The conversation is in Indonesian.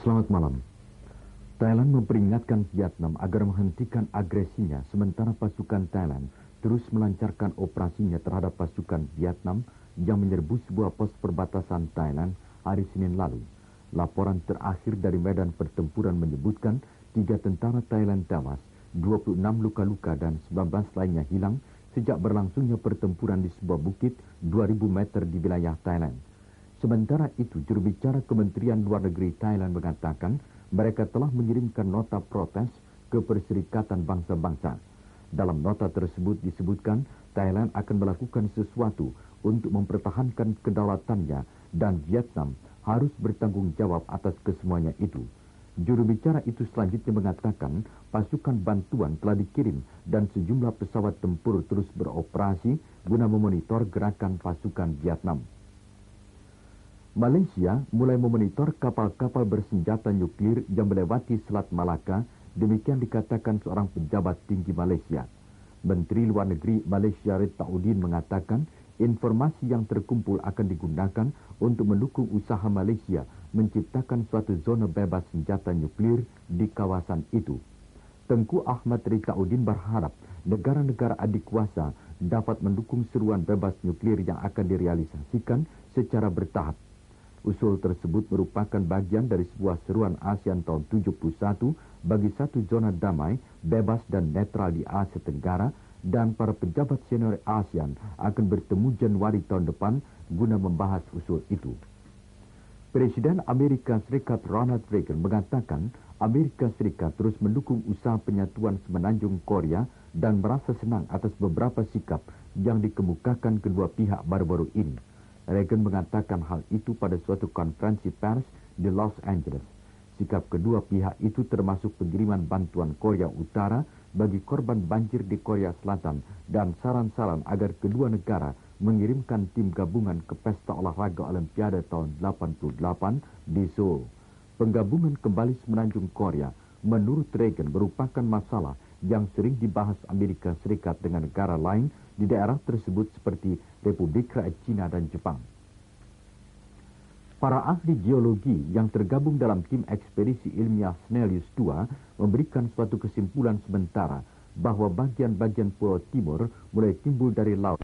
Selamat malam. Thailand memperingatkan Vietnam agar menghentikan agresinya sementara pasukan Thailand terus melancarkan operasinya terhadap pasukan Vietnam yang menyerbu sebuah pos perbatasan Thailand hari Senin lalu. Laporan terakhir dari medan pertempuran menyebutkan 3 tentara Thailand tewas, 26 luka-luka dan 19 lainnya hilang sejak berlangsungnya pertempuran di sebuah bukit 2000 meter di wilayah Thailand. Sementara itu, juru bicara Kementerian Luar Negeri Thailand mengatakan mereka telah mengirimkan nota protes ke Perserikatan Bangsa-Bangsa. Dalam nota tersebut disebutkan Thailand akan melakukan sesuatu untuk mempertahankan kedaulatannya dan Vietnam harus bertanggung jawab atas kesemuanya itu. Juru bicara itu selanjutnya mengatakan pasukan bantuan telah dikirim dan sejumlah pesawat tempur terus beroperasi guna memonitor gerakan pasukan Vietnam. Malaysia mulai memonitor kapal-kapal bersenjata nuklir yang melewati Selat Malaka, demikian dikatakan seorang pejabat tinggi Malaysia. Menteri Luar Negeri Malaysia Red Taudin mengatakan informasi yang terkumpul akan digunakan untuk mendukung usaha Malaysia menciptakan suatu zona bebas senjata nuklir di kawasan itu. Tengku Ahmad Red Taudin berharap negara-negara adik kuasa dapat mendukung seruan bebas nuklir yang akan direalisasikan secara bertahap. Usul tersebut merupakan bagian dari sebuah seruan ASEAN tahun 71 bagi satu zona damai, bebas dan netral di Asia Tenggara, dan para pejabat senior ASEAN akan bertemu Januari tahun depan guna membahas usul itu. Presiden Amerika Serikat Ronald Reagan mengatakan Amerika Serikat terus mendukung usaha penyatuan semenanjung Korea dan merasa senang atas beberapa sikap yang dikemukakan kedua pihak baru-baru ini. Reagan mengatakan hal itu pada suatu konferensi pers di Los Angeles. Sikap kedua pihak itu termasuk pengiriman bantuan Korea Utara bagi korban banjir di Korea Selatan dan saran-saran agar kedua negara mengirimkan tim gabungan ke pesta olahraga Olimpiade tahun 88 di Seoul. Penggabungan kembali semenanjung Korea menurut Reagan merupakan masalah yang sering dibahas Amerika Serikat dengan negara lain di daerah tersebut seperti Republik Rakyat Cina dan Jepang. Para ahli geologi yang tergabung dalam tim ekspedisi ilmiah Snellius II memberikan suatu kesimpulan sementara bahwa bagian-bagian Pulau Timur mulai timbul dari laut